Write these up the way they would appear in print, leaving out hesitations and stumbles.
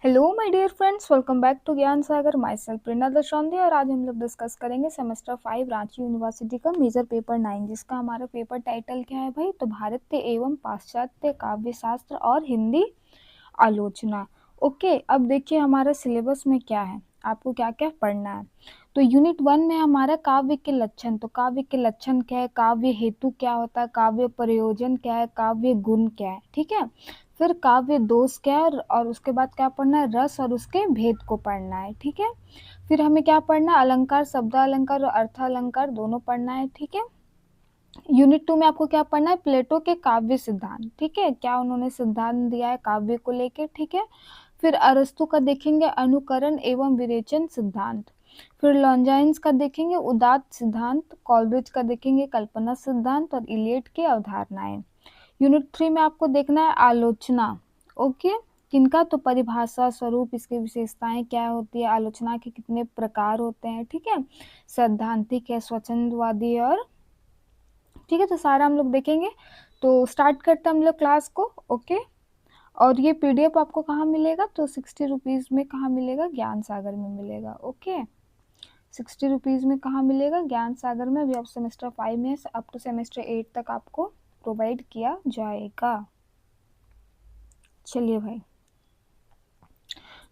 Hello my dear friends, welcome back to Gyan Sagar. My self प्रेरणा दर्शांधी और आज हम लोग डिस्कस करेंगे सेमेस्टर 5 रांची यूनिवर्सिटी का मेजर पेपर 9, जिसका हमारा पेपर टाइटल क्या है भाई? तो भारतीय एवं पाश्चात्य काव्य शास्त्र और हिंदी आलोचना। ओके, अब देखिए हमारा सिलेबस में क्या है, आपको क्या क्या पढ़ना है। तो यूनिट 1 में हमारा काव्य के लक्षण। तो काव्य के लक्षण क्या है, काव्य हेतु क्या होता है, काव्य प्रयोजन क्या है, काव्य गुण क्या है, ठीक है। फिर काव्य दोष क्या है और उसके बाद क्या पढ़ना है, रस और उसके भेद को पढ़ना है, ठीक है। फिर हमें क्या पढ़ना है, अलंकार, शब्द अलंकार और अर्थ अलंकार दोनों पढ़ना है, ठीक है। यूनिट 2 में आपको क्या पढ़ना है, प्लेटो के काव्य सिद्धांत, ठीक है, क्या उन्होंने सिद्धांत दिया है काव्य को लेके, ठीक है। फिर अरस्तु का देखेंगे अनुकरण एवं विरेचन सिद्धांत। फिर लॉन्जाइन्स का देखेंगे उदात्त सिद्धांत। कॉलरिज का देखेंगे कल्पना सिद्धांत और इलियट की अवधारणाएं। यूनिट 3 में आपको देखना है आलोचना। ओके, किनका? तो परिभाषा, स्वरूप, इसकी विशेषताएं क्या होती है, आलोचना के कितने प्रकार होते हैं, ठीक है। सैद्धांतिक है, स्वच्छंदवादी और, ठीक है। तो सारा हम लोग देखेंगे। तो स्टार्ट करते हैं हम लोग क्लास को। ओके, और ये पीडीएफ आपको कहाँ मिलेगा? तो 60 रुपीज़ में कहाँ मिलेगा? ज्ञान सागर में मिलेगा। ओके, 60 रुपीज़ में कहाँ मिलेगा? ज्ञान सागर में। अभी आप सेमेस्टर 5 में, अप टू सेमेस्टर 8 तक आपको प्रोवाइड किया जाएगा। चलिए भाई,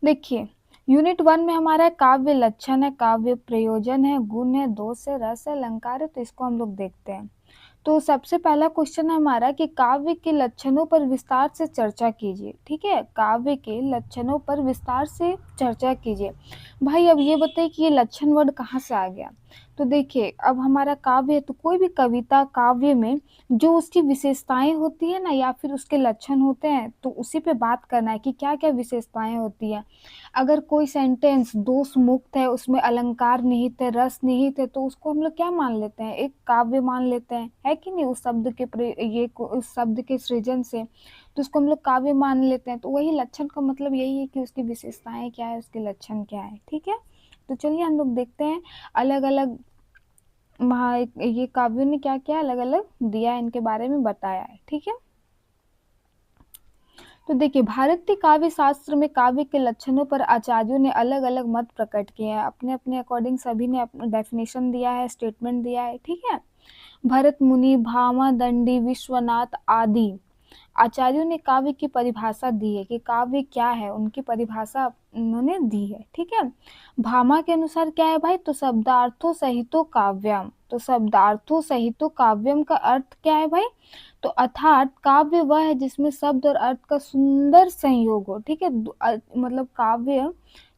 देखिए यूनिट 1 में हमारा काव्य लक्षण है, काव्य प्रयोजन है, गुण है, दोष है, रस है, अलंकार है। तो इसको हम लोग देखते हैं। तो सबसे पहला क्वेश्चन है हमारा कि काव्य के लक्षणों पर विस्तार से चर्चा कीजिए, ठीक है। काव्य के लक्षणों पर विस्तार से चर्चा कीजिए। भाई अब ये बताइए कि ये लक्षण वर्ड कहाँ से आ गया? तो देखिए अब हमारा काव्य है, तो कोई भी कविता काव्य में जो उसकी विशेषताएं होती है ना, या फिर उसके लक्षण होते हैं, तो उसी पे बात करना है कि क्या क्या विशेषताएं होती है। अगर कोई सेंटेंस दोष मुक्त है, उसमें अलंकार निहित है, रस निहित है, तो उसको हम लोग क्या मान लेते हैं? एक काव्य मान लेते हैं, है कि नहीं? उस शब्द के उस शब्द के सृजन से तो उसको हम लोग काव्य मान लेते हैं। तो वही लक्षण का मतलब यही है कि उसकी विशेषताएं क्या है, उसके लक्षण क्या है, ठीक है। तो चलिए हम लोग देखते हैं अलग अलग ये काव्यों ने क्या क्या अलग अलग दिया है, इनके बारे में बताया है, ठीक है। तो देखिए भारतीय काव्य शास्त्र में काव्य के लक्षणों पर आचार्यों ने अलग अलग मत प्रकट किए हैं, अपने अपने अकॉर्डिंग सभी ने अपना डेफिनेशन दिया है, स्टेटमेंट दिया है, ठीक है। भरत मुनि, भामा, दंडी, विश्वनाथ आदि आचार्यों ने काव्य की परिभाषा दी है कि काव्य क्या है, उनकी परिभाषा उन्होंने दी है, ठीक है। भामा के अनुसार क्या है भाई? तो शब्दार्थों सहितो काव्यम। तो शब्दार्थों सहितो काव्यम का अर्थ क्या है भाई? तो अर्थात काव्य वह है जिसमें शब्द और अर्थ का सुंदर संयोग हो, ठीक है। मतलब काव्य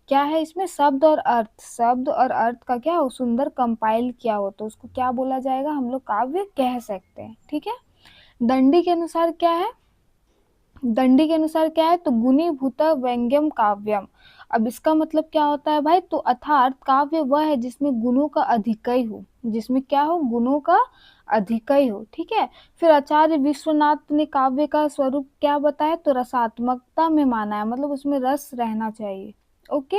क्या है? इसमें शब्द और अर्थ, शब्द और अर्थ का क्या हो, सुंदर कंपाइल किया हो, तो उसको क्या बोला जाएगा? हम लोग काव्य कह सकते हैं, ठीक है। दंडी के अनुसार क्या है? दंडी के अनुसार क्या है? तो गुणीभूत व्यंग्यम काव्यम। अब इसका मतलब क्या होता है भाई? तो अर्थात काव्य वह है जिसमें गुणों का अधिकय हो, जिसमें क्या हो? गुणों का अधिकय हो, ठीक है। फिर आचार्य विश्वनाथ ने काव्य का स्वरूप क्या बताया? तो रसात्मकता में माना है, मतलब उसमें रस रहना चाहिए। ओके,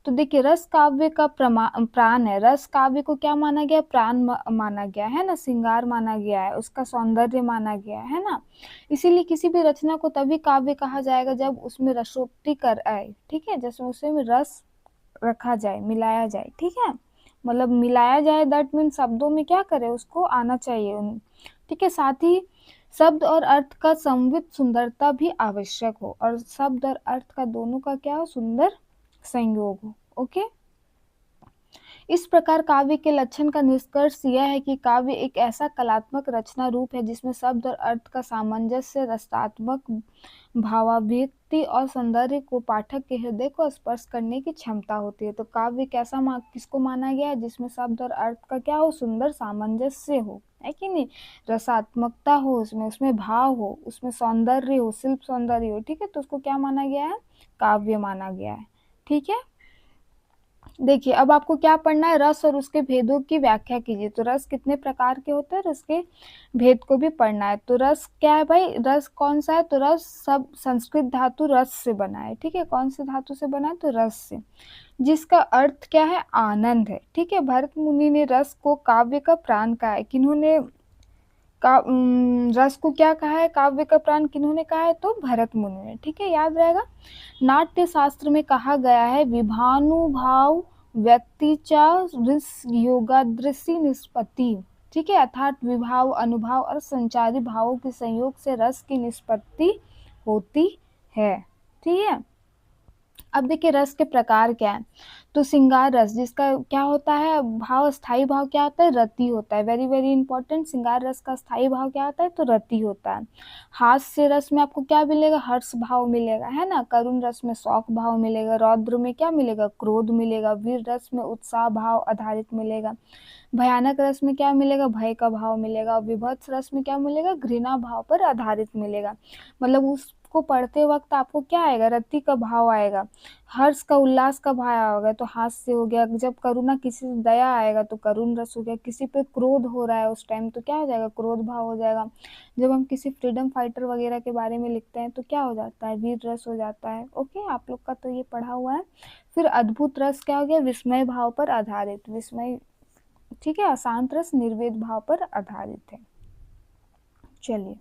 तो देखिए रस काव्य का प्राण है। रस काव्य को क्या माना गया? प्राण माना गया है ना, श्रृंगार माना गया है, उसका सौंदर्य माना गया है ना। इसीलिए किसी भी रचना को तभी काव्य कहा जाएगा जब उसमें रसोक्ति कर आए, ठीक है, जैसे उसमें रस रखा जाए, मिलाया जाए, ठीक है। मतलब मिलाया जाए, दैट मीन शब्दों में क्या करे, उसको आना चाहिए, ठीक है। साथ ही शब्द और अर्थ का समन्वित सुंदरता भी आवश्यक हो, और शब्द और अर्थ का दोनों का क्या हो? सुंदर संयोग हो। ओके, इस प्रकार काव्य के लक्षण का निष्कर्ष यह है कि काव्य एक ऐसा कलात्मक रचना रूप है जिसमें शब्द और अर्थ का सामंजस्य, रसात्मक भावाभिव्यक्ति और सौंदर्य को पाठक के हृदय को स्पर्श करने की क्षमता होती है। तो काव्य कैसा किसको माना गया है? जिसमें शब्द और अर्थ का क्या हो? सुंदर सामंजस्य हो, है कि नहीं, रसात्मकता हो, उसमें उसमें भाव हो, उसमें सौंदर्य हो, शिल्प सौंदर्य हो, ठीक है। तो उसको क्या माना गया है? काव्य माना गया है, ठीक है। देखिए अब आपको क्या पढ़ना है? रस और उसके भेदों की व्याख्या कीजिए। तो रस कितने प्रकार के होते हैं, और उसके भेद को भी पढ़ना है। तो रस क्या है भाई? रस कौन सा है? तो रस सब संस्कृत धातु रस से बना है, ठीक है। कौन से धातु से बना है? तो रस से, जिसका अर्थ क्या है? आनंद है, ठीक है। भरत मुनि ने रस को काव्य का प्राण कहा है। किन्होंने रस को क्या कहा है, काव्य का प्राण किन्होंने कहा है, तो भरत मुनि ने। ठीक है, याद रहेगा। नाट्य शास्त्र में कहा गया है विभानुभाव व्यक्तिचा रस योगादृशि निष्पत्ति। ठीक है, अर्थात विभाव, अनुभाव और संचारी भावों के संयोग से रस की निष्पत्ति होती है। ठीक है, अब देखिए रस के प्रकार क्या है। तो श्रृंगार रस, जिसका क्या होता है भाव, स्थायी भाव क्या होता है, रति होता है। वेरी वेरी इंपॉर्टेंट, श्रृंगार रस का स्थायी भाव क्या होता है, तो रति होता है। हास्य रस में आपको क्या मिलेगा, हर्ष भाव मिलेगा, है ना। करुण रस में शौक भाव मिलेगा। रौद्र में क्या मिलेगा, क्रोध मिलेगा। वीर रस में उत्साह भाव आधारित मिलेगा। भयानक रस में क्या मिलेगा, भय का भाव मिलेगा। विभत्स रस में क्या मिलेगा, घृणा भाव पर आधारित मिलेगा। मतलब उसको पढ़ते वक्त आपको क्या आएगा, रति का भाव आएगा। हर्ष का, उल्लास का भाव आएगा तो हास्य हो गया। जब करुणा, किसी से दया आएगा तो करुण रस हो गया। किसी पे क्रोध हो रहा है उस टाइम तो क्या हो जाएगा, क्रोध भाव हो जाएगा। जब हम किसी फ्रीडम फाइटर वगैरह के बारे में लिखते हैं तो क्या हो जाता है, वीर रस हो जाता है। ओके, आप लोग का तो ये पढ़ा हुआ है। फिर अद्भुत रस क्या हो गया, विस्मय भाव पर आधारित। विस्मय, ठीक है, अशांत रस निर्वेद भाव पर आधारित है। चलिए,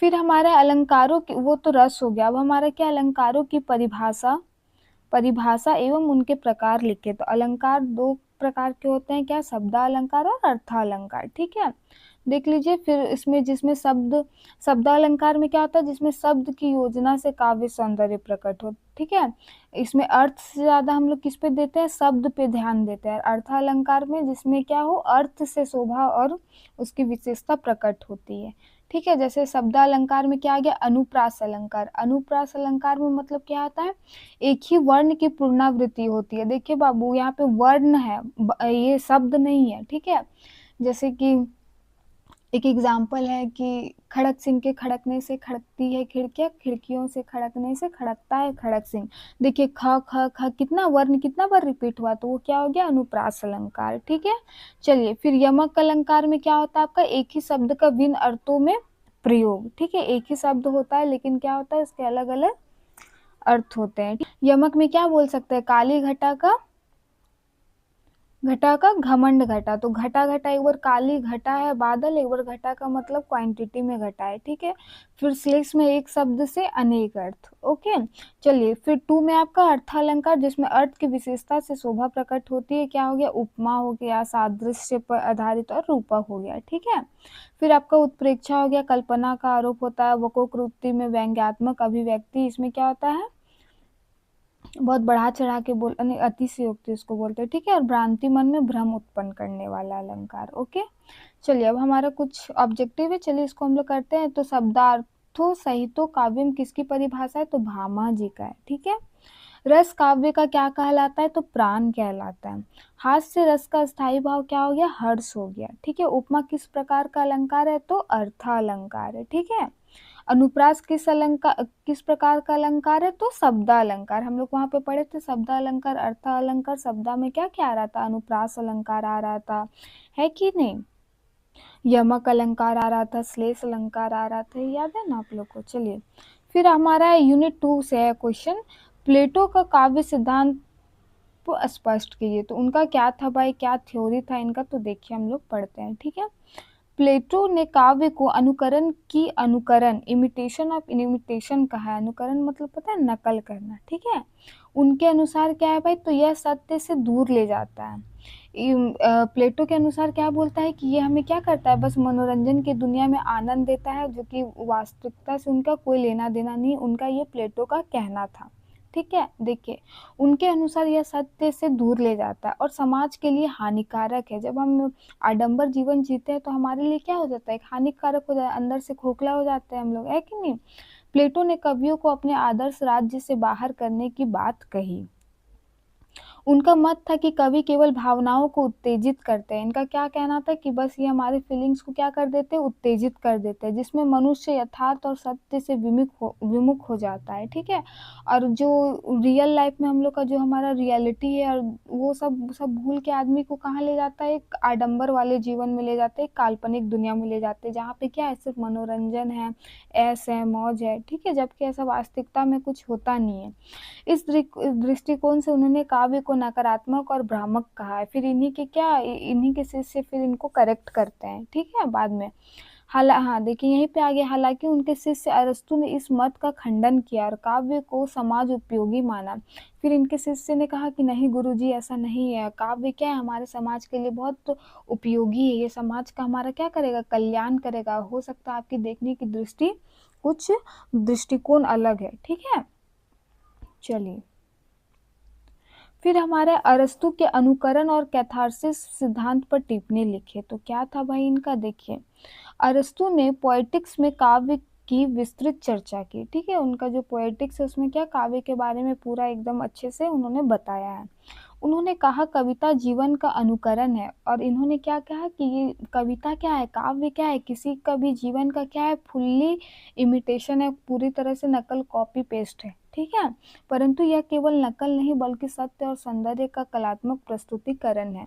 फिर हमारा अलंकारों की, वो तो रस हो गया। अब हमारा क्या, अलंकारों की परिभाषा एवं उनके प्रकार लिखे। तो अलंकार दो प्रकार के होते हैं, क्या, शब्दालंकार और अर्थालंकार। ठीक है, देख लीजिए। फिर इसमें जिसमें शब्दालंकार में क्या होता है, जिसमें शब्द की योजना से काव्य सौंदर्य प्रकट हो। ठीक है, इसमें अर्थ से ज्यादा हम लोग किस पे देते हैं, शब्द पे ध्यान देते हैं। अर्थालंकार में जिसमें क्या हो, अर्थ से शोभा और उसकी विशेषता प्रकट होती है। ठीक है, जैसे शब्दालंकार में क्या आ गया, अनुप्रास अलंकार। अनुप्रास अलंकार में मतलब क्या आता है, एक ही वर्ण की पुनरावृत्ति होती है। देखिए बाबू, यहाँ पे वर्ण है, ये शब्द नहीं है। ठीक है, जैसे कि एक एग्जाम्पल है कि खड़क सिंह के खड़कने से खड़कती है खिड़कियां, खिड़कियों से खड़कने से खड़कता है खड़क सिंह। देखिए ख ख ख कितना वर्ण, कितना बार रिपीट हुआ, तो वो क्या हो गया, अनुप्रास अलंकार। ठीक है, चलिए। फिर यमक अलंकार में क्या होता है आपका, एक ही शब्द का भिन्न अर्थों में प्रयोग। ठीक है, एक ही शब्द होता है लेकिन क्या होता है, उसके अलग अलग अर्थ होते हैं। यमक में क्या बोल सकते हैं, काली घटा का घमंड घटा। तो घटा घटा, एक बार काली घटा है बादल, एक बार घटा का मतलब क्वांटिटी में घटा है। ठीक है, फिर श्लेष में एक शब्द से अनेक अर्थ। ओके, चलिए। फिर टू में आपका अर्थालंकार, जिसमें अर्थ की विशेषता से शोभा प्रकट होती है। क्या हो गया, उपमा हो गया, सादृश्य पर आधारित, और रूपक हो गया। ठीक है, फिर आपका उत्प्रेक्षा हो गया, कल्पना का आरोप होता है। वकोकृति में व्यंग्यात्मक अभिव्यक्ति, इसमें क्या होता है, बहुत बढ़ा चढ़ा के अतिशयोक्ति उसको बोलते हैं। ठीक है, और भ्रांति मन में भ्रम उत्पन्न करने वाला अलंकार। ओके, चलिए। अब हमारा कुछ ऑब्जेक्टिव है, चलिए इसको हम लोग करते हैं। तो शब्दार्थों सहितो काव्यम किसकी परिभाषा है, तो भामा जी का है। ठीक है, रस काव्य का क्या कहलाता है, तो प्राण कहलाता है। हास्य रस का स्थायी भाव क्या हो गया, हर्ष हो गया। ठीक है, उपमा किस प्रकार का अलंकार है, तो अर्थालंकार है। ठीक है, अनुप्रास किस प्रकार का अलंकार है, तो शब्दालंकार। हम लोग वहां पे पढ़े थे शब्दालंकार, अर्थालंकार। शब्दा में क्या क्या आ रहा था, अनुप्रास अलंकार आ रहा था, है कि नहीं। यमक अलंकार आ रहा था, श्लेष अलंकार आ रहा था, याद है ना आप लोग को। चलिए, फिर हमारा यूनिट 2 से है क्वेश्चन, प्लेटो का काव्य सिद्धांत को स्पष्ट कीजिए। तो उनका क्या था भाई, क्या थ्योरी था इनका, तो देखिए हम लोग पढ़ते हैं। ठीक है, प्लेटो ने काव्य को अनुकरण इमिटेशन ऑफ इमिटेशन कहा है। अनुकरण मतलब पता है, नकल करना। ठीक है, उनके अनुसार क्या है भाई, तो यह सत्य से दूर ले जाता है। प्लेटो के अनुसार क्या बोलता है कि ये हमें क्या करता है, बस मनोरंजन की दुनिया में आनंद देता है, जो कि वास्तविकता से उनका कोई लेना देना नहीं। उनका ये प्लेटो का कहना था। ठीक है, देखिए उनके अनुसार यह सत्य से दूर ले जाता है और समाज के लिए हानिकारक है। जब हम आडंबर जीवन जीते हैं तो हमारे लिए क्या हो जाता है, एक हानिकारक हो जाता है, अंदर से खोखला हो जाते हैं हम लोग, है कि नहीं। प्लेटो ने कवियों को अपने आदर्श राज्य से बाहर करने की बात कही। उनका मत था कि कवि केवल भावनाओं को उत्तेजित करते हैं। इनका क्या कहना था कि बस ये हमारे फीलिंग्स को क्या कर देते हैं, उत्तेजित कर देते हैं, जिसमें मनुष्य यथार्थ और सत्य से विमुख हो जाता है। ठीक है, और जो रियल लाइफ में हम लोग का जो हमारा रियलिटी है, और वो सब सब भूल के आदमी को कहाँ ले जाता है, एक आडंबर वाले जीवन में ले जाते हैं, काल्पनिक दुनिया में ले जाते हैं, जहाँ पे क्या है, सिर्फ मनोरंजन है, ऐश है, मौज है। ठीक है, जबकि ऐसा वास्तविकता में कुछ होता नहीं है। इस दृष्टिकोण से उन्होंने काव्य को नकारात्मक और भ्रामक कहा है। फिर इन्हीं के शिष्य फिर इनको करेक्ट करते हैं। ठीक है, बाद में हाँ, देखिए यहीं पे आ गया, हालाँकि उनके शिष्य अरस्तु ने इस मत का खंडन किया और काव्य को समाज उपयोगी माना। फिर इनके शिष्य ने कहा कि नहीं गुरुजी, ऐसा नहीं है, काव्य क्या है, हमारे समाज के लिए बहुत उपयोगी है, ये समाज का हमारा क्या करेगा, कल्याण करेगा। हो सकता है आपकी देखने की दृष्टि कुछ दृष्टिकोण अलग है, ठीक है? चलिए, फिर हमारे अरस्तु के अनुकरण और कैथारसिस सिद्धांत पर टिप्पणी लिखे। तो क्या था भाई इनका, देखिए अरस्तु ने पोएटिक्स में काव्य की विस्तृत चर्चा की, ठीक है? उनका जो पोएटिक्स है उसमें क्या, काव्य के बारे में पूरा एकदम अच्छे से उन्होंने बताया है। उन्होंने कहा कविता जीवन का अनुकरण है, और इन्होंने क्या कहा कि ये कविता क्या है, काव्य क्या है, किसी का भी जीवन का क्या है, फुल्ली इमिटेशन है, पूरी तरह से नकल कॉपी पेस्ट है, ठीक है? परंतु यह केवल नकल नहीं बल्कि सत्य और सौंदर्य का कलात्मक प्रस्तुतिकरण है।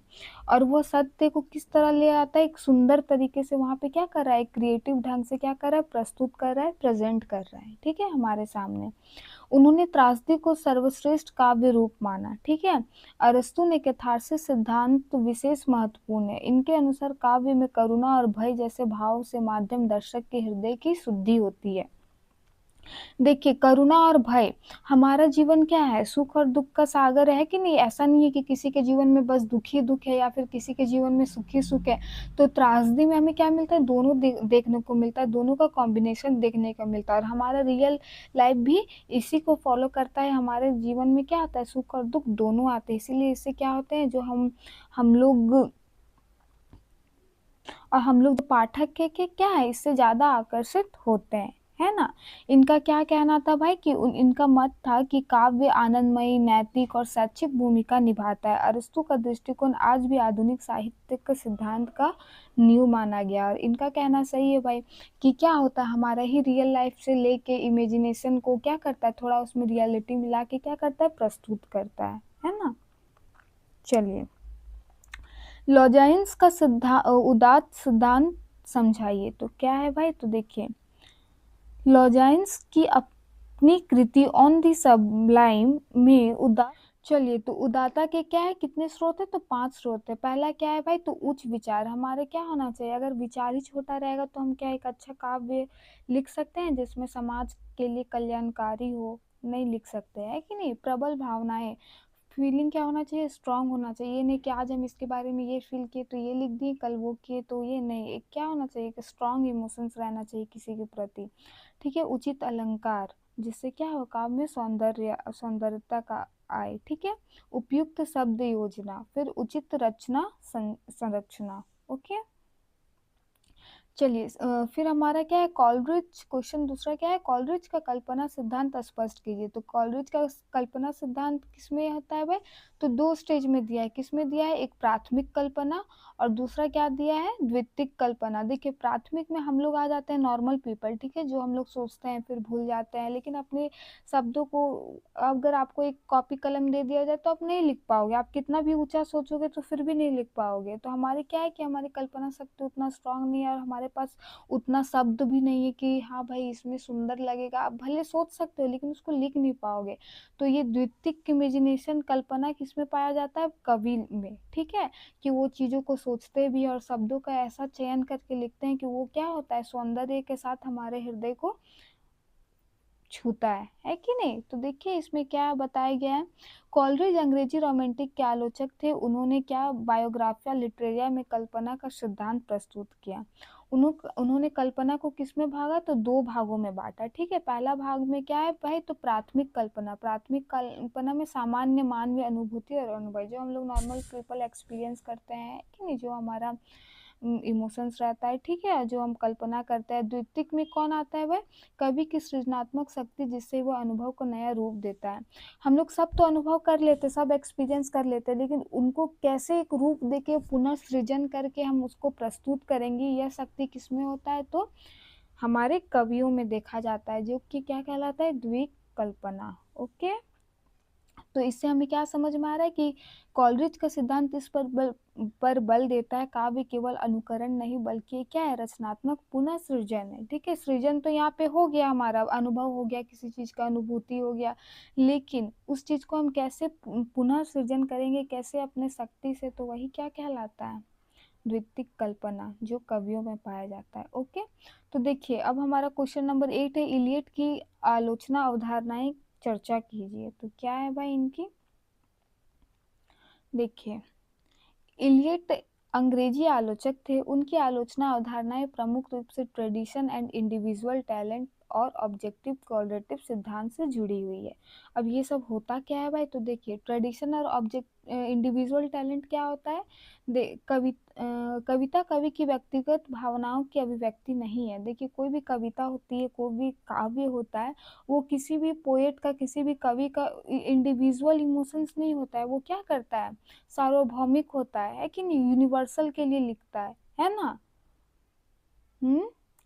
और वो सत्य को किस तरह ले आता है, एक सुंदर तरीके से वहाँ पे क्या कर रहा है, क्रिएटिव ढंग से क्या कर रहा है, प्रस्तुत कर रहा है, प्रेजेंट कर रहा है, ठीक है, हमारे सामने। उन्होंने त्रासदी को सर्वश्रेष्ठ काव्य रूप माना, ठीक है? अरस्तु ने कैथारसिस सिद्धांत विशेष महत्वपूर्ण है। इनके अनुसार काव्य में करुणा और भय जैसे भाव से माध्यम दर्शक के हृदय की शुद्धि होती है। देखिए करुणा और भय, हमारा जीवन क्या है, सुख और दुख का सागर है कि नहीं? ऐसा नहीं है कि किसी के जीवन में बस दुख ही दुख है या फिर किसी के जीवन में सुख ही सुख है। तो त्रासदी में हमें क्या मिलता है, दोनों देखने को मिलता है, दोनों का कॉम्बिनेशन देखने को मिलता है। और हमारा रियल लाइफ भी इसी को फॉलो करता है। हमारे जीवन में क्या आता है, सुख और दुख दोनों आते हैं। इसीलिए इससे क्या होते हैं, जो हम लोग और हम लोग जो पाठक के क्या है, इससे ज़्यादा आकर्षित होते हैं, है ना? इनका क्या कहना था भाई कि इनका मत था कि काव्य आनंदमयी, नैतिक और शैक्षिक भूमिका निभाता है। अरस्तु का दृष्टिकोण आज भी आधुनिक साहित्य के सिद्धांत का नींव माना गया। और इनका कहना सही है भाई कि क्या होता है, हमारा ही रियल लाइफ से लेके इमेजिनेशन को क्या करता है, थोड़ा उसमें रियलिटी मिला के क्या करता है, प्रस्तुत करता है ना? चलिए, लॉजाइन्स का उदात्त सिद्धांत समझाइए। तो क्या है भाई, तो देखिए लॉजाइन्स की अपनी कृति ऑन द सबलाइम में चलिए, तो उदाता के क्या है, कितने स्रोत है, तो 5 स्रोत है। पहला क्या है भाई, तो उच्च विचार, हमारे क्या होना चाहिए, अगर विचार ही छोटा रहेगा तो हम क्या एक अच्छा काव्य लिख सकते हैं जिसमें समाज के लिए कल्याणकारी हो? नहीं लिख सकते, है कि नहीं? प्रबल भावनाएं, फीलिंग क्या होना चाहिए, स्ट्रांग होना चाहिए। ये नहीं कि आज हम इसके बारे में ये फील किए तो ये लिख दिए, कल वो किए तो ये नहीं। एक क्या होना चाहिए कि स्ट्रांग इमोशंस रहना चाहिए किसी के प्रति, ठीक है? उचित अलंकार, जिससे क्या हो, काव्य में सौंदर्यता का आए, ठीक है? उपयुक्त शब्द योजना, फिर उचित रचना संरचना, ओके। चलिए, फिर हमारा क्या है, कॉलरिज क्वेश्चन दूसरा क्या है, कॉलरिज का कल्पना सिद्धांत स्पष्ट कीजिए। तो कॉलरिज का कल्पना सिद्धांत किसमें होता है भाई, तो 2 स्टेज में दिया है। किसमें दिया है, एक प्राथमिक कल्पना और दूसरा क्या दिया है, द्वितीयक कल्पना। देखिए प्राथमिक में हम लोग आ जाते हैं नॉर्मल पीपल, ठीक है, जो हम लोग सोचते हैं फिर भूल जाते हैं, लेकिन अपने शब्दों को अगर आपको एक कॉपी कलम दे दिया जाए तो आप नहीं लिख पाओगे, आप कितना भी ऊंचा सोचोगे तो फिर भी नहीं लिख पाओगे। तो हमारे क्या है कि हमारी कल्पना शक्ति उतना स्ट्रांग नहीं है और हमारे पास उतना शब्द भी नहीं है कि हाँ भाई इसमें सुंदर लगेगा। आप भले सोच सकते हो लेकिन उसको लिख नहीं पाओगे। तो ये द्वितीयक इमेजिनेशन, कल्पना किसमें पाया जाता है, कवि में, ठीक है, कि वो चीजों को सोचते भी और शब्दों का ऐसा चयन करके लिखते हैं कि वो क्या होता है, सौंदर्य के साथ हमारे हृदय को छूता है कि नहीं? तो देखिए इसमें क्या बताया गया है, कॉलरिज अंग्रेजी रोमांटिक के आलोचक थे। उन्होंने क्या, बायोग्राफिया लिटरेरिया में कल्पना का सिद्धांत प्रस्तुत किया। उन्होंने कल्पना को किसमें भागा, तो 2 भागों में बांटा, ठीक है। पहला भाग में क्या है भाई, तो प्राथमिक कल्पना। प्राथमिक कल्पना में सामान्य मानवीय अनुभूति और अनुभव, जो हम लोग नॉर्मल पीपल एक्सपीरियंस करते हैं कि नहीं, जो हमारा इमोशंस रहता है, ठीक है, जो हम कल्पना करते हैं। द्वितीयक में कौन आता है वह, कवि की सृजनात्मक शक्ति, जिससे वो अनुभव को नया रूप देता है। हम लोग सब तो अनुभव कर लेते, सब एक्सपीरियंस कर लेते, लेकिन उनको कैसे एक रूप देके पुनः सृजन करके हम उसको प्रस्तुत करेंगे, यह शक्ति किसमें होता है, तो हमारे कवियों में देखा जाता है, जो कि क्या कहलाता है, द्विक कल्पना, ओके। तो इससे हमें क्या समझ में आ रहा है कि कॉलरिज का सिद्धांत इस पर बल देता है, काव्य केवल अनुकरण नहीं बल्कि क्या है, रचनात्मक पुनः सृजन है, ठीक है। सृजन तो यहाँ पे हो गया, हमारा अनुभव हो गया, किसी चीज का अनुभूति हो गया, लेकिन उस चीज को हम कैसे पुनः सृजन करेंगे, कैसे अपने शक्ति से, तो वही क्या कहलाता है, द्वितीय कल्पना जो कवियों में पाया जाता है। ओके, तो देखिए अब हमारा क्वेश्चन नंबर 8 है, इलियट की आलोचना अवधारणाएं चर्चा कीजिए। तो क्या है भाई इनकी, देखिए इलियट अंग्रेजी आलोचक थे, उनकी आलोचना अवधारणाएं प्रमुख रूप से ट्रेडिशन एंड इंडिविजुअल टैलेंट और ऑब्जेक्टिव क्वालिटेटिव सिद्धांत से जुड़ी हुई है। अब ये सब होता क्या है भाई, तो देखिए ट्रेडिशन और ऑब्जेक्ट इंडिविजुअल टैलेंट क्या होता है, कविता कवि की व्यक्तिगत भावनाओं की अभिव्यक्ति नहीं है। देखिए कोई भी कविता होती है, कोई भी काव्य होता है, वो किसी भी पोएट का, किसी भी कवि का इंडिविजुअल इमोशंस नहीं होता है। वो क्या करता है, सार्वभौमिक होता है कि नहीं, यूनिवर्सल के लिए लिखता है ना।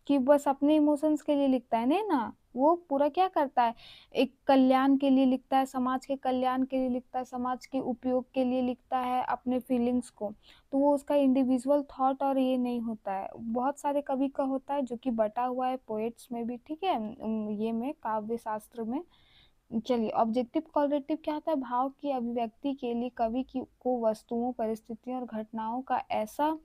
कि बस अपने इमोशंस के लिए लिखता है, नहीं ना, वो पूरा क्या करता है, एक कल्याण के लिए लिखता है, समाज के कल्याण के लिए लिखता है, समाज के उपयोग के लिए लिखता है अपने फीलिंग्स को। तो वो उसका इंडिविजुअल थॉट और ये नहीं होता है। बहुत सारे कवि का होता है जो कि बटा हुआ है पोएट्स में भी, ठीक है, ये में काव्य शास्त्र में। चलिए ऑब्जेक्टिव क्वालिटेटिव क्या होता है, भाव की अभिव्यक्ति के लिए कवि की को वस्तुओं, परिस्थितियों और घटनाओं का ऐसा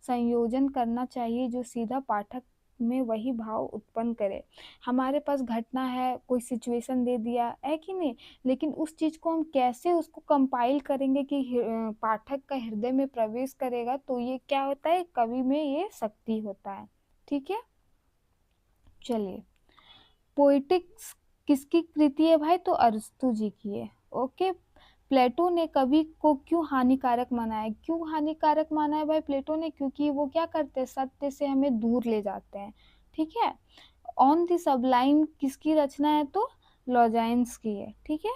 संयोजन करना चाहिए जो सीधा पाठक में वही भाव उत्पन्न करे। हमारे पास घटना है, कोई सिचुएशन दे दिया है कि नहीं, लेकिन उस चीज को हम कैसे उसको कंपाइल करेंगे कि पाठक का हृदय में प्रवेश करेगा, तो ये क्या होता है, कवि में ये शक्ति होता है। ठीक है, चलिए पोएटिक्स किसकी कृति है भाई, तो अरस्तू जी की है। ओके, प्लेटो ने कवि को क्यों हानिकारक माना है, क्यों हानिकारक माना है भाई प्लेटो ने, क्योंकि वो क्या करते हैं, सत्य से हमें दूर ले जाते हैं। ठीक है, ऑन द सबलाइन किसकी रचना है, तो लॉजाइन्स की है। ठीक है,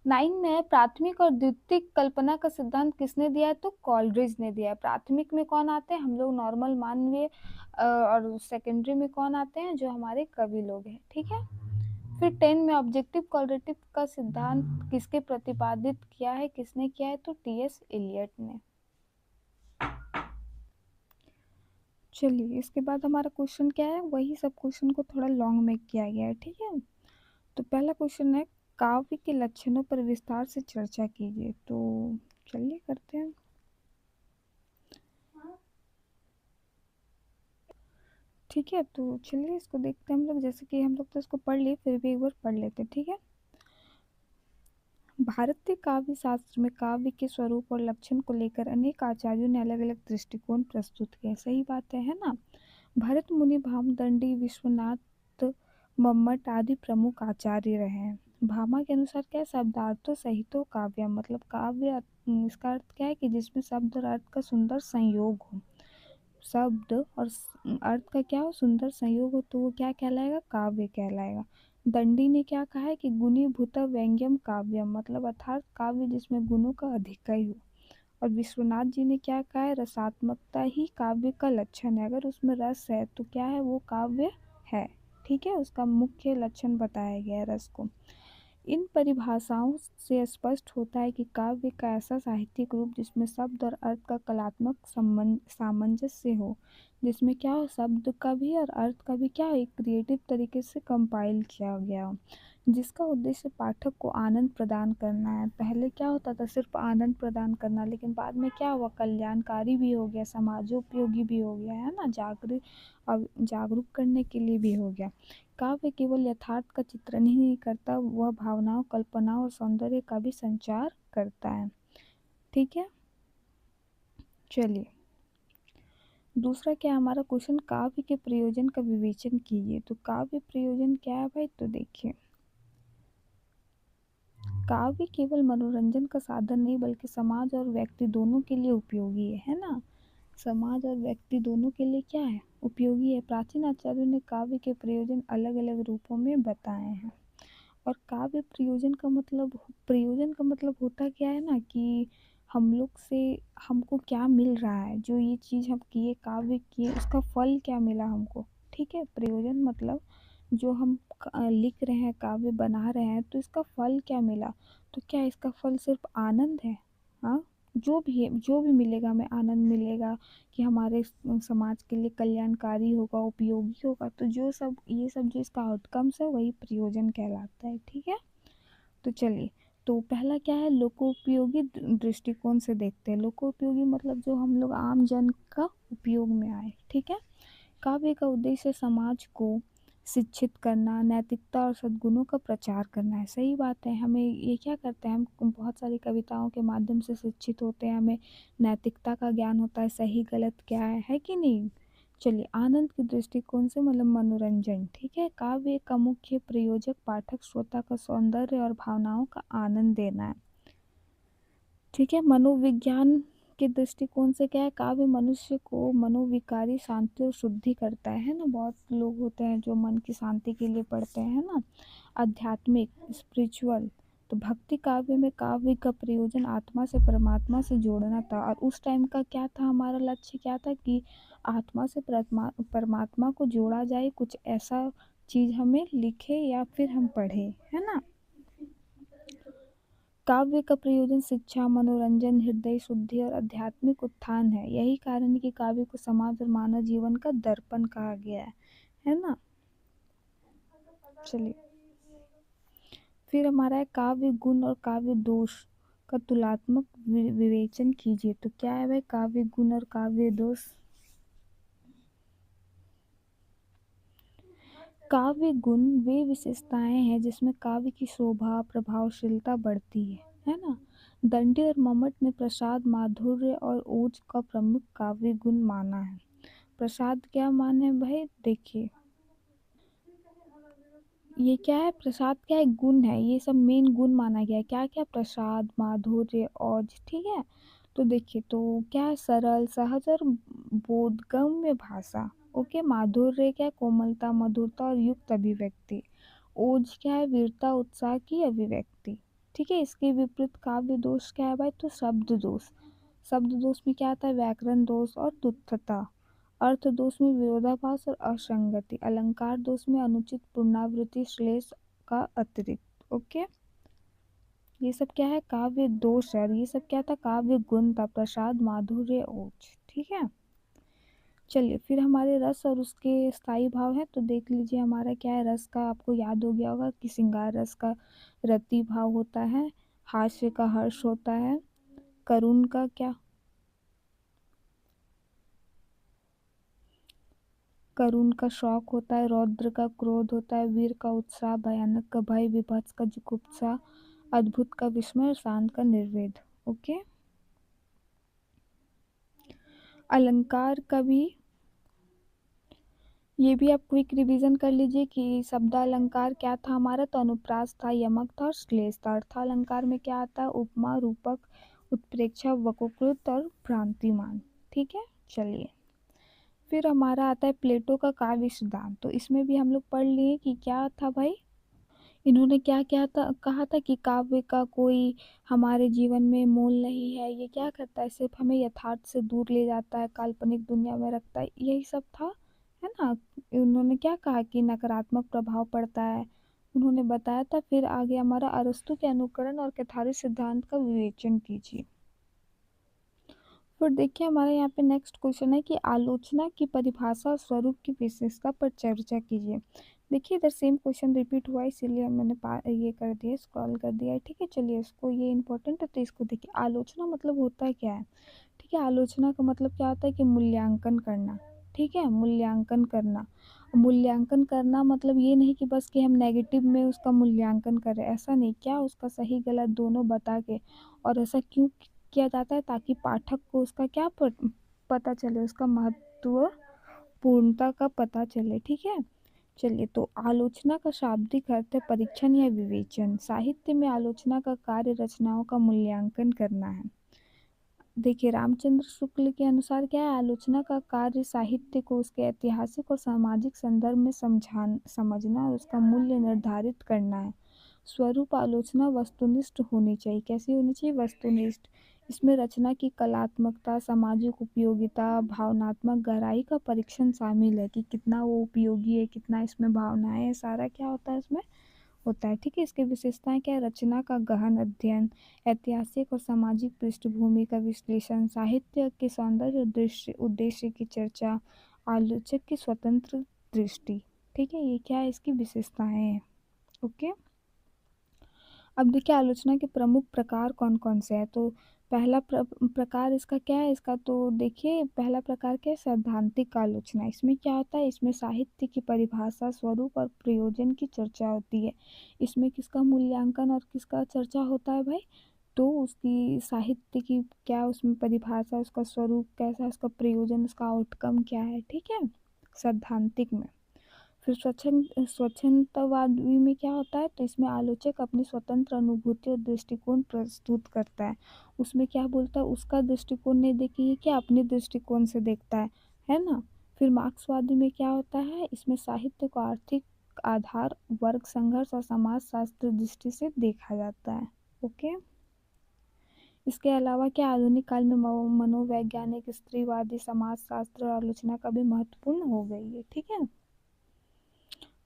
9 में प्राथमिक और द्वितीयक कल्पना का सिद्धांत किसने दिया है, तो कॉलरिज ने दिया है। प्राथमिक में कौन आते हैं, हम लोग नॉर्मल मानवीय, और सेकेंडरी में कौन आते हैं, जो हमारे कवि लोग हैं। ठीक है, फिर 10 में ऑब्जेक्टिव क्वालिटेटिव का सिद्धांत किसके प्रतिपादित किया है, किसने किया है, तो टीएस इलियट ने। चलिए इसके बाद हमारा क्वेश्चन क्या है, वही सब क्वेश्चन को थोड़ा लॉन्ग में किया गया है। ठीक है, तो पहला क्वेश्चन है, काव्य के लक्षणों पर विस्तार से चर्चा कीजिए। तो चलिए करते हैं। ठीक है, तो चलिए इसको देखते हैं हम लोग, जैसे कि हम लोग तो इसको पढ़ लिए, फिर भी एक बार पढ़ लेते हैं। ठीक है, भारतीय काव्य शास्त्र में काव्य के स्वरूप और लक्षण को लेकर अनेक आचार्यों ने अलग अलग दृष्टिकोण प्रस्तुत किए। सही बात है ना। भरत मुनि, भामदंडी, विश्वनाथ, मम्मट आदि प्रमुख आचार्य रहे हैं। भामा के अनुसार क्या है, शब्दार्थों सहितो काव्य, मतलब काव्य इसका अर्थ क्या है कि जिसमें शब्द और अर्थ का सुंदर संयोग हो। शब्द और अर्थ का क्या हो, सुंदर संयोग हो, तो वो क्या कहलाएगा, काव्य कहलाएगा। दंडी ने क्या कहा है कि गुणीभूत व्यंग्यम काव्यम, मतलब अर्थात काव्य जिसमें गुणों का अधिकय हो। और विश्वनाथ जी ने क्या कहा है, रसात्मकता ही काव्य का लक्षण है। अगर उसमें रस है तो क्या है, वो काव्य है। ठीक है, उसका मुख्य लक्षण बताया गया है रस को। इन परिभाषाओं से स्पष्ट होता है कि काव्य का ऐसा साहित्यिक रूप जिसमें शब्द और अर्थ का कलात्मक सामंजस्य हो, जिसमें क्या हो, शब्द का भी और अर्थ का भी क्या हो, एक क्रिएटिव तरीके से कंपाइल किया गया हो, जिसका उद्देश्य पाठक को आनंद प्रदान करना है। पहले क्या होता था, सिर्फ आनंद प्रदान करना, लेकिन बाद में क्या हुआ, कल्याणकारी भी हो गया, समाजोपयोगी भी हो गया, है ना, जागरूक करने के लिए भी हो गया। काव्य केवल यथार्थ का चित्रण ही नहीं करता, वह भावनाओं, कल्पनाओं और सौंदर्य का भी संचार करता है। ठीक है, चलिए दूसरा क्या है हमारा क्वेश्चन, काव्य के प्रयोजन का विवेचन कीजिए। तो काव्य प्रयोजन क्या है भाई, तो देखिए काव्य केवल मनोरंजन का साधन नहीं बल्कि समाज और व्यक्ति दोनों के लिए उपयोगी है ना। समाज और व्यक्ति दोनों के लिए क्या है, उपयोगी है। प्राचीन आचार्यों ने काव्य के प्रयोजन अलग अलग रूपों में बताए हैं। और काव्य प्रयोजन का मतलब होता क्या है ना, कि हम लोग से हमको क्या मिल रहा है, जो ये चीज़ हम किए, काव्य किए, उसका फल क्या मिला हमको। ठीक है, प्रयोजन मतलब जो हम लिख रहे हैं, काव्य बना रहे हैं, तो इसका फल क्या मिला। तो क्या इसका फल सिर्फ आनंद है, हाँ, जो भी है, जो भी मिलेगा हमें आनंद मिलेगा, कि हमारे समाज के लिए कल्याणकारी होगा, उपयोगी होगा, तो जो सब ये सब जो इसका आउटकम्स है वही प्रयोजन कहलाता है। ठीक है, तो चलिए, तो पहला क्या है, लोकोपयोगी दृष्टिकोण से देखते हैं। लोकोपयोगी मतलब जो हम लोग आम जन का उपयोग में आए, ठीक है। काव्य का उद्देश्य समाज को शिक्षित करना, नैतिकता और सद्गुणों का प्रचार करना है। सही बात है, हमें ये क्या करते हैं, हम बहुत सारी कविताओं के माध्यम से शिक्षित होते हैं, हमें नैतिकता का ज्ञान होता है, सही गलत क्या है कि नहीं। चलिए, आनंद के दृष्टिकोण से मतलब मनोरंजन, ठीक है। काव्य का मुख्य प्रयोजक पाठक श्रोता का सौंदर्य और भावनाओं का आनंद देना है, ठीक है। मनोविज्ञान के दृष्टिकोण से क्या है, काव्य मनुष्य को मनोविकारी शांति और शुद्धि करता है ना। बहुत लोग होते हैं जो मन की शांति के लिए पढ़ते हैं ना। आध्यात्मिक, स्पिरिचुअल, तो भक्ति काव्य में काव्य का प्रयोजन आत्मा से परमात्मा से जोड़ना था। और उस टाइम का क्या था, हमारा लक्ष्य क्या था कि आत्मा से परमात्मा को जोड़ा जाए, कुछ ऐसा चीज हमें लिखे या फिर हम पढ़े, है ना। काव्य का प्रयोजन शिक्षा, मनोरंजन, हृदय शुद्धि और आध्यात्मिक उत्थान है। यही कारण है कि काव्य को समाज और मानव जीवन का दर्पण कहा गया है ना। चलिए, फिर हमारा है काव्य गुण और काव्य दोष का तुलनात्मक विवेचन कीजिए। तो क्या है भाई, काव्य गुण और काव्य दोष। काव्य गुण वे विशेषताएं हैं जिसमें काव्य की शोभा, प्रभावशीलता बढ़ती है ना। दंडी और मम्मट ने प्रसाद, माधुर्य और ओज का प्रमुख काव्य गुण माना है। प्रसाद क्या माने हैं भाई, देखिए ये क्या है, प्रसाद क्या है, गुण है, ये सब मेन गुण माना गया है। क्या क्या, प्रसाद, माधुर्य, ओज, ठीक है। तो देखिए, तो क्या है, सरल, सहज और बोधगम्य भाषा। ओके, माधुर्य क्या है, कोमलता, मधुरता और युक्त अभिव्यक्ति। ओज क्या है, वीरता, उत्साह की अभिव्यक्ति, ठीक है। इसके विपरीत काव्य दोष क्या है भाई, तो शब्द दोष। शब्द दोष में क्या आता है, व्याकरण दोष और तुच्छता। अर्थ दोष में विरोधाभास और असंगति। अलंकार दोष में अनुचित पुनरावृत्ति, श्लेष का अतिरिक्त। ओके, ये सब क्या है, काव्य दोष है। और ये सब क्या था, काव्य गुण था, प्रसाद, माधुर्य, ओज, ठीक है। चलिए, फिर हमारे रस और उसके स्थायी भाव है। तो देख लीजिए, हमारा क्या है, रस का आपको याद हो गया होगा कि श्रृंगार रस का रति भाव होता है, हास्य का हर्ष होता है, करुण का क्या, करुण का शौक होता है, रौद्र का क्रोध होता है, वीर का उत्साह, भयानक का भय, विभत्स का जुगुप्सा, अद्भुत का विस्मय और शांत का निर्वेद। ओके, अलंकार का भी, ये भी आप क्विक रिवीजन कर लीजिए कि शब्दालंकार क्या था हमारा, तो अनुप्रास था, यमक था और श्लेष था। अर्थालंकार में क्या आता है, उपमा, रूपक, उत्प्रेक्षा, वक्रोक्त और भ्रांतिमान, ठीक है। चलिए, फिर हमारा आता है प्लेटो का काव्य सिद्धांत। तो इसमें भी हम लोग पढ़ लिए कि क्या था भाई, इन्होंने क्या क्या था, कहा था कि काव्य का कोई हमारे जीवन में मोल नहीं है, ये क्या करता है, सिर्फ हमें यथार्थ से दूर ले जाता है, काल्पनिक दुनिया में रखता है, यही सब था, है ना। उन्होंने क्या कहा कि नकारात्मक प्रभाव पड़ता है, उन्होंने बताया था। फिर आगे हमारा अरस्तु के अनुकरण और कैथारिक सिद्धांत का विवेचन कीजिए। फिर देखिए, हमारे यहाँ पे नेक्स्ट क्वेश्चन है कि आलोचना की परिभाषा और स्वरूप की विशेषता पर चर्चा कीजिए। देखिए, इधर सेम क्वेश्चन रिपीट हुआ है, इसीलिए मैंने ये कर दिया, स्क्रॉल कर दिया है, ठीक है। चलिए, इसको, ये इंपॉर्टेंट है तो इसको देखिए। आलोचना मतलब होता है क्या है, ठीक है। आलोचना का मतलब क्या होता है कि मूल्यांकन करना, ठीक है, मूल्यांकन करना। मूल्यांकन करना मतलब ये नहीं कि बस कि हम नेगेटिव में उसका मूल्यांकन करें, ऐसा नहीं, क्या उसका सही गलत दोनों बता के। और ऐसा क्यों किया जाता है, ताकि पाठक को उसका क्या पता चले, उसका महत्व, पूर्णता का पता चले, ठीक है। चलिए, तो आलोचना का शाब्दिक अर्थ है परीक्षण या विवेचन। साहित्य में आलोचना का कार्य रचनाओं का मूल्यांकन करना है। देखिए, रामचंद्र शुक्ल के अनुसार क्या है, आलोचना का कार्य साहित्य को उसके ऐतिहासिक और सामाजिक संदर्भ में समझना और उसका मूल्य निर्धारित करना है। स्वरूप आलोचना वस्तुनिष्ठ होनी चाहिए। कैसी होनी चाहिए, वस्तुनिष्ठ। इसमें रचना की कलात्मकता, सामाजिक उपयोगिता, भावनात्मक गहराई का परीक्षण शामिल है कि कितना वो उपयोगी है, कितना इसमें भावनाएं है, सारा क्या होता है इसमें होता है, ठीक है। इसकी विशेषताएं क्या है, रचना का गहन अध्ययन, ऐतिहासिक और सामाजिक पृष्ठभूमि का विश्लेषण, साहित्य के सौंदर्य उद्देश्य उद्देश्य की चर्चा, आलोचक की स्वतंत्र दृष्टि, ठीक है। ये क्या है, इसकी विशेषताएं हैं। ओके, अब देखिए आलोचना के प्रमुख प्रकार कौन-कौन से हैं, तो पहला प्रकार इसका क्या है, इसका तो देखिए पहला प्रकार क्या है, सैद्धांतिक आलोचना। इसमें क्या होता है, इसमें साहित्य की परिभाषा, स्वरूप और प्रयोजन की चर्चा होती है। इसमें किसका मूल्यांकन और किसका चर्चा होता है भाई? तो उसकी साहित्य की क्या उसमें परिभाषा, उसका स्वरूप कैसा है, उसका प्रयोजन, उसका आउटकम क्या है, ठीक है? सैद्धांतिक में। फिर स्वच्छंदवादी में क्या होता है, तो इसमें आलोचक अपनी स्वतंत्र अनुभूति और दृष्टिकोण प्रस्तुत करता है। उसमें क्या बोलता है, उसका दृष्टिकोण नहीं देखिए ये क्या अपने दृष्टिकोण से देखता है ना? फिर मार्क्सवादी में क्या होता है, इसमें साहित्य को आर्थिक आधार, वर्ग संघर्ष और समाज शास्त्र दृष्टि से देखा जाता है। ओके। इसके अलावा क्या आधुनिक काल में मनोवैज्ञानिक, स्त्रीवादी, समाजशास्त्र और आलोचना का भी महत्वपूर्ण हो गई है, ठीक है।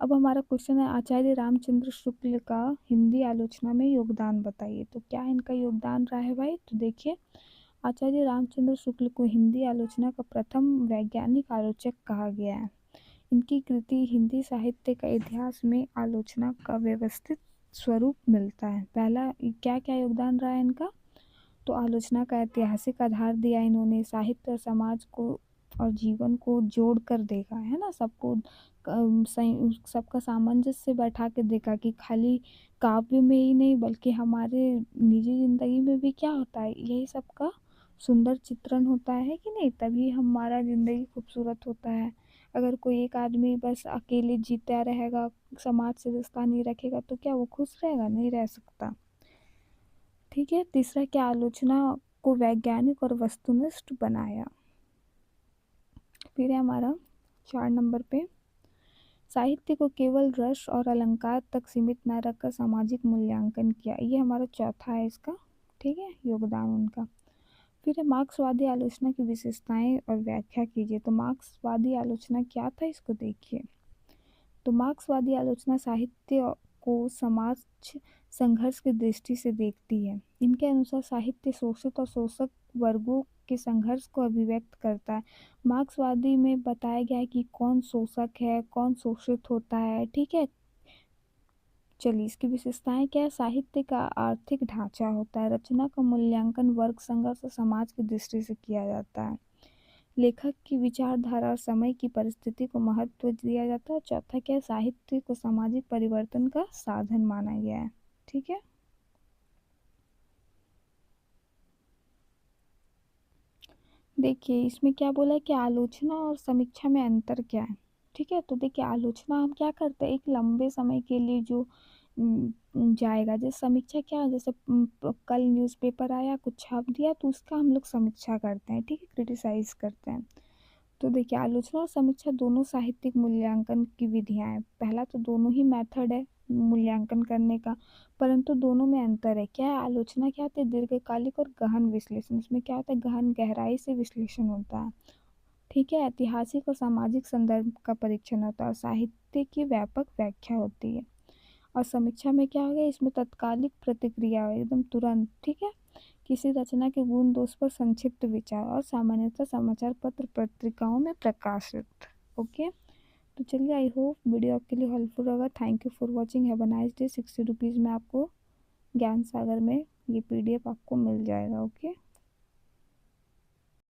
अब हमारा क्वेश्चन है, आचार्य रामचंद्र शुक्ल का हिंदी आलोचना में योगदान बताइए। तो क्या इनका योगदान रहा है भाई, तो देखिए आचार्य रामचंद्र शुक्ल को हिंदी आलोचना का प्रथम वैज्ञानिक आलोचक कहा गया है। इनकी कृति हिंदी साहित्य का इतिहास में आलोचना का व्यवस्थित स्वरूप मिलता है। पहला क्या क्या योगदान रहा है इनका, तो आलोचना का ऐतिहासिक आधार दिया इन्होंने, साहित्य और समाज को और जीवन को जोड़ कर देखा है ना, सबको सबका सामंजस्य बैठा के देखा कि खाली काव्य में ही नहीं बल्कि हमारे निजी जिंदगी में भी क्या होता है, यही सबका सुंदर चित्रण होता है कि नहीं, तभी हमारा जिंदगी खूबसूरत होता है। अगर कोई एक आदमी बस अकेले जीता रहेगा, समाज से रिश्ता नहीं रखेगा, तो क्या वो खुश रहेगा, नहीं रह सकता, ठीक है। तीसरा क्या, आलोचना को वैज्ञानिक और वस्तुनिष्ठ बनाया। फिर है हमारा 4 नंबर पे, साहित्य को केवल रस और अलंकार तक सीमित न रखकर सामाजिक मूल्यांकन किया। ये हमारा चौथा है इसका, ठीक है, योगदान उनका। फिर है मार्क्सवादी आलोचना की विशेषताएं और व्याख्या कीजिए। तो मार्क्सवादी आलोचना क्या था, इसको देखिए। तो मार्क्सवादी आलोचना साहित्य को समाज संघर्ष की दृष्टि से देखती है। इनके अनुसार साहित्य शोषित और शोषक वर्गों के संघर्ष को अभिव्यक्त करता है। मार्क्सवादी में बताया गया है कि कौन शोषक है, कौन शोषित होता है, ठीक है। चलिए इसकी विशेषताएं क्या है, साहित्य का आर्थिक ढांचा होता है, रचना का मूल्यांकन वर्ग संघर्ष और समाज की दृष्टि से किया जाता है, लेखक की विचारधारा और समय की परिस्थिति को महत्व दिया जाता है। चौथा क्या है, साहित्य को सामाजिक परिवर्तन का साधन माना गया है, ठीक है। देखिए इसमें क्या बोला है कि आलोचना और समीक्षा में अंतर क्या है, ठीक है। तो देखिए आलोचना हम क्या करते हैं, एक लंबे समय के लिए जो जाएगा, जैसे समीक्षा क्या है, जैसे कल न्यूज़पेपर आया कुछ छाप दिया तो उसका हम लोग समीक्षा करते हैं, ठीक है, क्रिटिसाइज करते हैं। तो देखिए आलोचना और समीक्षा दोनों साहित्यिक मूल्यांकन की विधियां हैं। पहला तो दोनों ही मेथड है मूल्यांकन करने का, परंतु दोनों में अंतर है। क्या है, आलोचना क्या होती है, दीर्घकालिक और गहन विश्लेषण, इसमें क्या होता है, गहन गहराई से विश्लेषण होता है, ठीक है। ऐतिहासिक और सामाजिक संदर्भ का परीक्षण होता है और साहित्य की व्यापक व्याख्या होती है। और समीक्षा में क्या हो गया, इसमें तत्कालिक प्रतिक्रिया एकदम तुरंत, ठीक है, किसी रचना के गुण दोष पर संक्षिप्त विचार और सामान्यतः समाचार पत्र पत्रिकाओं में प्रकाशित। ओके, तो चलिए आई होप वीडियो आपके लिए हेल्पफुल होगा। Thank you for watching, have a nice day. 60 rupees में आपको ज्ञान सागर में ये PDF आपको मिल जाएगा। ओके।